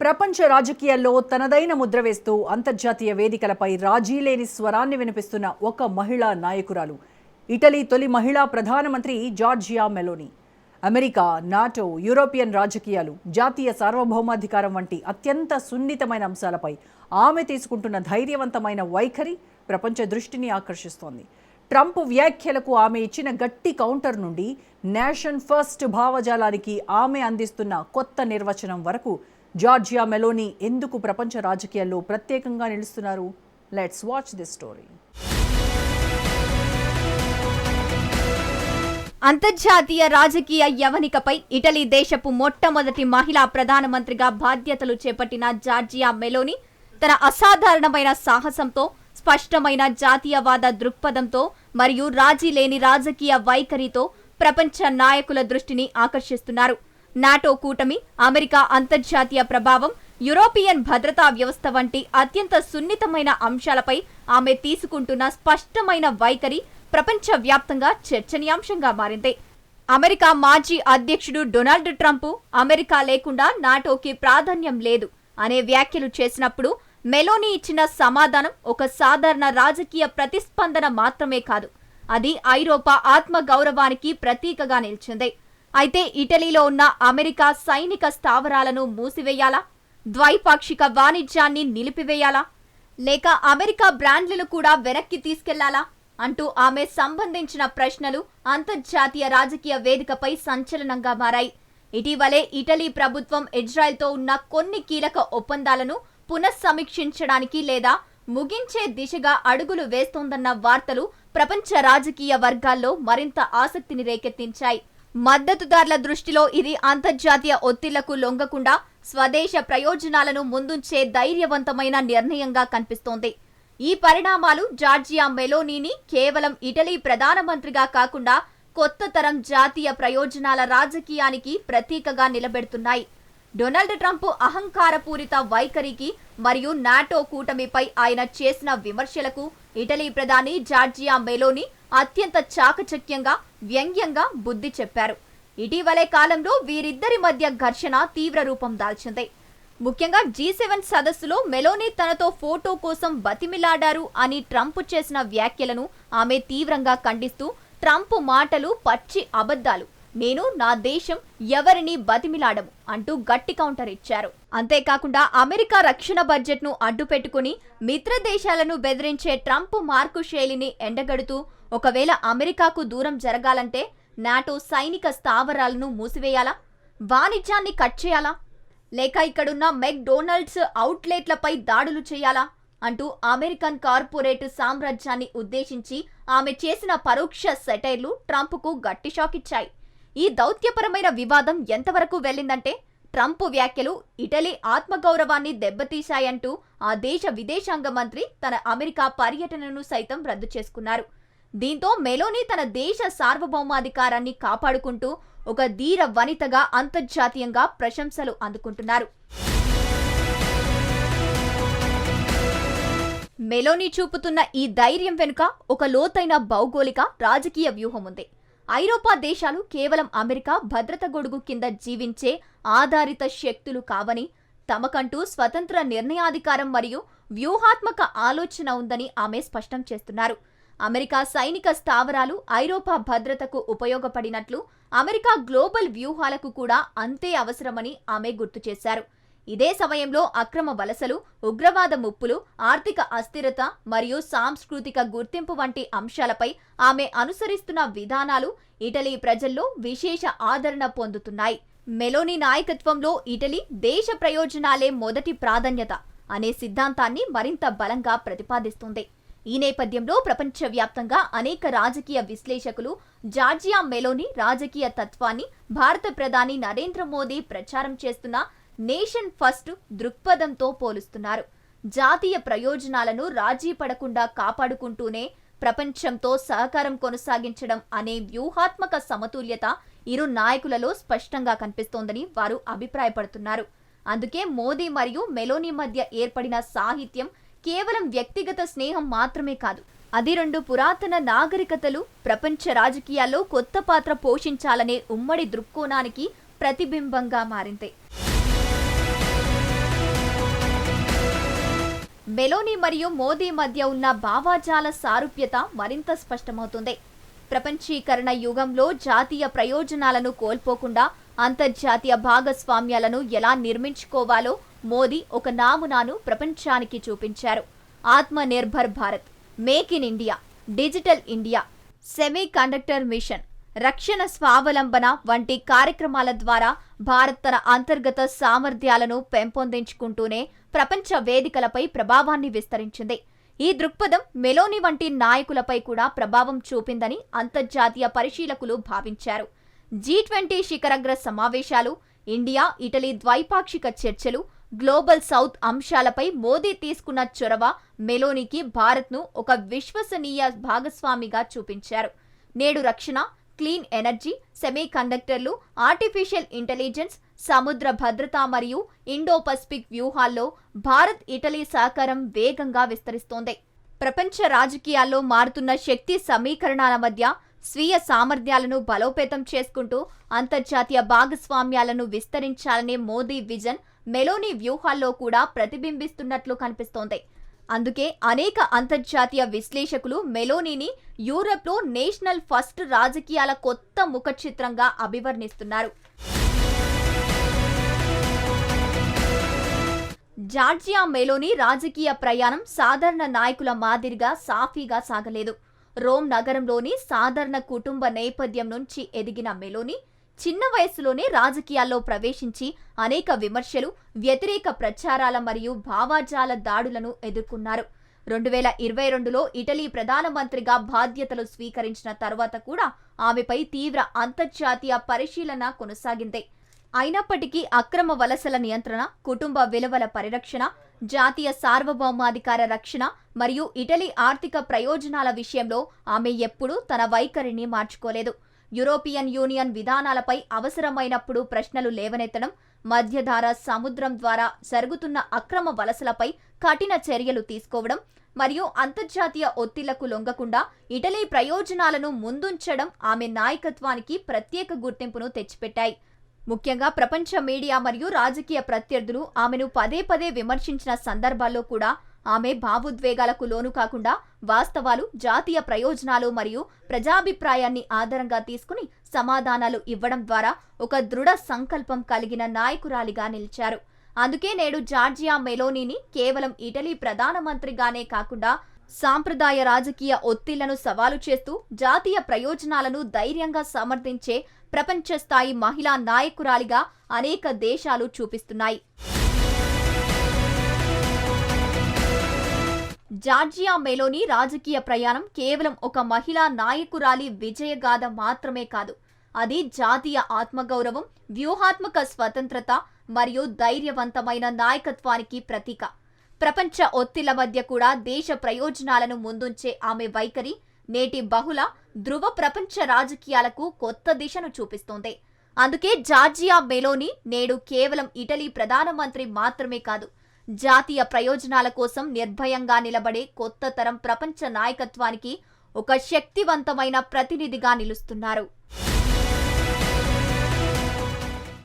ప్రపంచ రాజకీయాల్లో తనదైన ముద్ర వేస్తూ అంతర్జాతీయ వేదికలపై రాజీలేని స్వరాన్ని వినిపిస్తున్న ఒక మహిళా నాయకురాలు ఇటలీ తొలి మహిళా ప్రధానమంత్రి Georgia Meloni. America, NATO, European రాజకీయాలు, జాతీయ సార్వభౌమాధికారం వంటి అత్యంత సున్నితమైన అంశాలపై ఆమె తీసుకుంటున్న ధైర్యవంతమైన వైఖరి ప్రపంచ దృష్టిని ఆకర్షిస్తోంది. ట్రంప్ వ్యాఖ్యలకు ఆమె ఇచ్చిన గట్టి కౌంటర్ నుండి నేషన్ ఫస్ట్ భావజాలానికి ఆమె అందిస్తున్న కొత్త నిర్వచనం వరకు జార్జియా మెలోనీ ఎందుకు ప్రపంచ రాజకీయాల్లో ప్రత్యేకంగా నిలుస్తున్నారు? Let's watch this story. అంతర్జాతీయ రాజకీయ యవనికపై ఇటలీ దేశపు మొట్టమొదటి మహిళా ప్రధానమంత్రిగా బాధ్యతలు చేపట్టిన జార్జియా మెలోనీ తన అసాధారణమైన సాహసంతో, స్పష్టమైన జాతీయవాద దృక్పథంతో మరియు రాజీ లేని రాజకీయ వైఖరితో ప్రపంచ నాయకుల దృష్టిని ఆకర్షిస్తున్నారు. నాటో కూటమి, అమెరికా అంతర్జాతీయ ప్రభావం, యూరోపియన్ భద్రతా వ్యవస్థ వంటి అత్యంత సున్నితమైన అంశాలపై ఆమె తీసుకుంటున్న స్పష్టమైన వైఖరి ప్రపంచ వ్యాప్తంగా చర్చనీయాంశంగా మారింది. అమెరికా మాజీ అధ్యక్షుడు డొనాల్డ్ ట్రంప్ అమెరికా లేకుండా నాటోకి ప్రాధాన్యం లేదు అనే వ్యాఖ్యలు చేసినప్పుడు మెలోనీ ఇచ్చిన సమాధానం ఒక సాధారణ రాజకీయ ప్రతిస్పందన మాత్రమే కాదు, అది ఐరోపా ఆత్మ గౌరవానికి ప్రతీకగా నిలిచింది. అయితే ఇటలీలో ఉన్న అమెరికా సైనిక స్థావరాలను మూసివేయాలా, ద్వైపాక్షిక వాణిజ్యాన్ని నిలిపివేయాలా, లేక అమెరికా బ్రాండ్లను కూడా వెనక్కి తీసుకెళ్లాలా అంటూ ఆమె సంబంధించిన ప్రశ్నలు అంతర్జాతీయ రాజకీయ వేదికపై సంచలనంగా మారాయి. ఇటీవలే ఇటలీ ప్రభుత్వం ఇజ్రాయెల్తో ఉన్న కొన్ని కీలక ఒప్పందాలను పునఃసమీక్షించడానికి లేదా ముగించే దిశగా అడుగులు వేస్తోందన్న వార్తలు ప్రపంచ రాజకీయ వర్గాల్లో మరింత ఆసక్తిని రేకెత్తించాయి. మద్దతుదారుల దృష్టిలో ఇది అంతర్జాతీయ ఒత్తిళ్లకు లొంగకుండా స్వదేశ ప్రయోజనాలను ముందుంచే ధైర్యవంతమైన నిర్ణయంగా కనిపిస్తోంది. ఈ పరిణామాలు జార్జియా మెలోనీని కేవలం ఇటలీ ప్రధానమంత్రిగా కాకుండా కొత్త తరం జాతీయ ప్రయోజనాల రాజకీయానికి ప్రతీకగా నిలబెడుతున్నాయి. డొనాల్డ్ ట్రంప్ అహంకారపూరిత వైఖరికి మరియు నాటో కూటమిపై ఆయన చేసిన విమర్శలకు ఇటలీ ప్రధాని జార్జియా మెలోనీ అత్యంత చాకచక్యంగా, వ్యంగ్యంగా బుద్ధి చెప్పారు. ఇటీవలే కాలంలో వీరిద్దరి మధ్య ఘర్షణ తీవ్ర రూపం దాల్చింది. ముఖ్యంగా G7 సదస్సులో మెలోనీ తనతో ఫోటో కోసం బతిమిలాడారు అని ట్రంప్ చేసిన వ్యాఖ్యలను ఆమె తీవ్రంగా ఖండిస్తూ, ట్రంప్ మాటలు పచ్చి అబద్ధాలు, నేను నా దేశం ఎవరిని బతిమిలాడము అంటూ గట్టి కౌంటర్ ఇచ్చారు. అంతేకాకుండా అమెరికా రక్షణ బడ్జెట్ను అడ్డుపెట్టుకుని మిత్ర దేశాలను బెదిరించే ట్రంప్ మార్కు శైలిని ఎండగడుతూ, ఒకవేళ అమెరికాకు దూరం జరగాలంటే నాటో సైనిక స్థావరాలను మూసివేయాలా, వాణిజ్యాన్ని కట్ చేయాలా, లేక ఇక్కడున్న మెక్డొనాల్డ్స్ అవుట్లెట్లపై దాడులు చేయాలా అంటూ అమెరికన్ కార్పొరేట్ సామ్రాజ్యాన్ని ఉద్దేశించి ఆమె చేసిన పరోక్ష సెటైర్లు ట్రంప్కు గట్టి షాక్ ఇచ్చాయి. ఈ దౌత్యపరమైన వివాదం ఎంతవరకు వెళ్లిందంటే ట్రంప్ వ్యాఖ్యలు ఇటలీ ఆత్మగౌరవాన్ని దెబ్బతీశాయంటూ ఆ దేశ విదేశాంగ మంత్రి తన అమెరికా పర్యటనను సైతం రద్దు చేసుకున్నారు. దీంతో మెలోనీ తన దేశ సార్వభౌమాధికారాన్ని కాపాడుకుంటూ ఒక ధీర వనితగా అంతర్జాతీయంగా ప్రశంసలు అందుకుంటున్నారు. మెలోనీ చూపుతున్న ఈ ధైర్యం వెనుక ఒక లోతైన భౌగోళిక, రాజకీయ వ్యూహం ఉంది. ఐరోపా దేశాలు కేవలం అమెరికా భద్రత గొడుగు కింద జీవించే ఆధారిత శక్తులు కావని, తమకంటూ స్వతంత్ర నిర్ణయాధికారం మరియు వ్యూహాత్మక ఆలోచన ఉందని ఆమె స్పష్టం చేస్తున్నారు. అమెరికా సైనిక స్థావరాలు ఐరోపా భద్రతకు ఉపయోగపడినట్లు అమెరికా గ్లోబల్ వ్యూహాలకు కూడా అంతే అవసరమని ఆమె గుర్తు చేశారు. ఇదే సమయంలో అక్రమ వలసలు, ఉగ్రవాద ముప్పులు, ఆర్థిక అస్థిరత మరియు సాంస్కృతిక గుర్తింపు వంటి అంశాలపై ఆమె అనుసరిస్తున్న విధానాలు ఇటలీ ప్రజల్లో విశేష ఆదరణ పొందుతున్నాయి. మెలోనీ నాయకత్వంలో ఇటలీ దేశ ప్రయోజనాలే మొదటి ప్రాధాన్యత అనే సిద్ధాంతాన్ని మరింత బలంగా ప్రతిపాదిస్తుంది. ఈ నేపథ్యంలో ప్రపంచవ్యాప్తంగా అనేక రాజకీయ విశ్లేషకులు జార్జియా మెలోనీ రాజకీయ తత్వాన్ని భారత ప్రధాని నరేంద్ర మోదీ ప్రచారం చేస్తున్న నేషన్ ఫస్ట్ దృక్పథంతో పోలుస్తున్నారు. జాతీయ ప్రయోజనాలను రాజీ పడకుండా కాపాడుకుంటూనే ప్రపంచంతో సహకారం కొనసాగించడం అనే వ్యూహాత్మక సమతుల్యత ఇరు నాయకులలో స్పష్టంగా కనిపిస్తోందని వారు అభిప్రాయపడుతున్నారు. అందుకే మోదీ మరియు మెలోనీ మధ్య ఏర్పడిన సాహిత్యం కేవలం వ్యక్తిగత స్నేహం మాత్రమే కాదు, అది రెండు పురాతన నాగరికతలు ప్రపంచ రాజకీయాల్లో కొత్త పాత్ర పోషించాలనే ఉమ్మడి దృక్కోణానికి ప్రతిబింబంగా మారింది. మెలోనీ మరియు మోదీ మధ్య ఉన్న భావాజాల సారూప్యత మరింత స్పష్టమవుతుంది. ప్రపంచీకరణ యుగంలో జాతీయ ప్రయోజనాలను కోల్పోకుండా అంతర్జాతీయ భాగస్వామ్యాలను ఎలా నిర్మించుకోవాలో మోదీ ఒక నామునాను ప్రపంచానికి చూపించారు. Atma Nirbhar Bharat, make in India, digital India, semiconductor mission, రక్షణ స్వావలంబన వంటి కార్యక్రమాల ద్వారా భారత్ తన అంతర్గత సామర్థ్యాలను పెంపొందించుకుంటూనే ప్రపంచ వేదికలపై ప్రభావాన్ని విస్తరించింది. ఈ దృక్పథం మెలోనీ వంటి నాయకులపై కూడా ప్రభావం చూపిందని అంతర్జాతీయ పరిశీలకులు భావించారు. G20 శిఖరాగ్ర సమావేశాలు, ఇండియా ఇటలీ ద్వైపాక్షిక చర్చలు, గ్లోబల్ సౌత్ అంశాలపై మోదీ తీసుకున్న చొరవ మెలోనీకి భారత్ను ఒక విశ్వసనీయ భాగస్వామిగా చూపించారు. నేడు రక్షణ, క్లీన్ ఎనర్జీ, సెమీ కండక్టర్లు, ఆర్టిఫిషియల్ ఇంటెలిజెన్స్, సముద్ర భద్రత మరియు ఇండో పసిఫిక్ వ్యూహాల్లో భారత్ ఇటలీ సహకారం వేగంగా విస్తరిస్తోంది. ప్రపంచ రాజకీయాల్లో మారుతున్న శక్తి సమీకరణాల మధ్య స్వీయ సామర్థ్యాలను బలోపేతం చేసుకుంటూ అంతర్జాతీయ భాగస్వామ్యాలను విస్తరించాలనే మోదీ విజన్ మెలోనీ వ్యూహాల్లో కూడా ప్రతిబింబిస్తున్నట్లు కనిపిస్తోంది. అందుకే అనేక అంతర్జాతీయ విశ్లేషకులు మెలోనీని యూరప్లో నేషనల్ ఫస్ట్ రాజకీయాల కొత్త ముఖ చిత్రంగా అభివర్ణిస్తున్నారు. జార్జియా మెలోనీ రాజకీయ ప్రయాణం సాధారణ నాయకుల మాదిరిగా సాఫీగా సాగలేదు. రోమ్ నగరంలోని సాధారణ కుటుంబ నేపథ్యం నుంచి ఎదిగిన మెలోనీ చిన్న వయసులోనే రాజకీయాల్లో ప్రవేశించి అనేక విమర్శలు, వ్యతిరేక ప్రచారాల మరియు భావాజాల దాడులను ఎదుర్కొన్నారు. 2022లో ఇటలీ ప్రధానమంత్రిగా బాధ్యతలు స్వీకరించిన తర్వాత కూడా ఆమెపై తీవ్ర అంతర్జాతీయ పరిశీలన కొనసాగింది. అయినప్పటికీ అక్రమ వలసల నియంత్రణ, కుటుంబ విలువల పరిరక్షణ, జాతీయ సార్వభౌమాధికార రక్షణ మరియు ఇటలీ ఆర్థిక ప్రయోజనాల విషయంలో ఆమె ఎప్పుడూ తన వైఖరిని మార్చుకోలేదు. యూరోపియన్ యూనియన్ విధానాలపై అవసరమైనప్పుడు ప్రశ్నలు లేవనెత్తడం, మధ్యధరా సముద్రం ద్వారా జరుగుతున్న అక్రమ వలసలపై కఠిన చర్యలు తీసుకోవడం మరియు అంతర్జాతీయ ఒత్తిళ్లకు లొంగకుండా ఇటలీ ప్రయోజనాలను ముందుంచడం ఆమె నాయకత్వానికి ప్రత్యేక గుర్తింపును తెచ్చిపెట్టాయి. ముఖ్యంగా ప్రపంచ మీడియా మరియు రాజకీయ ప్రత్యర్థులు ఆమెను పదే పదే విమర్శించిన సందర్భాల్లో కూడా ఆమె భావోద్వేగాలకు లోను కాకుండా వాస్తవాలు, జాతీయ ప్రయోజనాలు మరియు ప్రజాభిప్రాయాన్ని ఆధారంగా తీసుకుని సమాధానాలు ఇవ్వడం ద్వారా ఒక దృఢ సంకల్పం కలిగిన నాయకురాలిగా నిలిచారు. అందుకే నేడు జార్జియా మెలోనీని కేవలం ఇటలీ ప్రధానమంత్రిగానే కాకుండా సాంప్రదాయ రాజకీయ ఒత్తిళ్లను సవాలు చేస్తూ జాతీయ ప్రయోజనాలను ధైర్యంగా సమర్థించే ప్రపంచ స్థాయి మహిళా నాయకురాలిగా అనేక దేశాలు చూపిస్తున్నాయి. జార్జియా మెలోనీ రాజకీయ ప్రయాణం కేవలం ఒక మహిళా నాయకురాలి విజయగాథ మాత్రమే కాదు, అది జాతీయ ఆత్మగౌరవం, వ్యూహాత్మక స్వతంత్రత మరియు ధైర్యవంతమైన నాయకత్వానికి ప్రతీక. ప్రపంచ ఒత్తిళ్ల మధ్య కూడా దేశ ప్రయోజనాలను ముందుంచే ఆమె వైఖరి నేటి బహుళ ధృవ ప్రపంచ రాజకీయాలకు కొత్త దిశను చూపిస్తోంది. అందుకే జార్జియా మెలోనీ నేడు కేవలం ఇటలీ ప్రధానమంత్రి మాత్రమే కాదు, జాతీయ ప్రయోజనాల కోసం నిర్భయంగా నిలబడే కొత్త తరం ప్రపంచ నాయకత్వానికి ఒక శక్తివంతమైన ప్రతినిధిగా నిలుస్తున్నారు.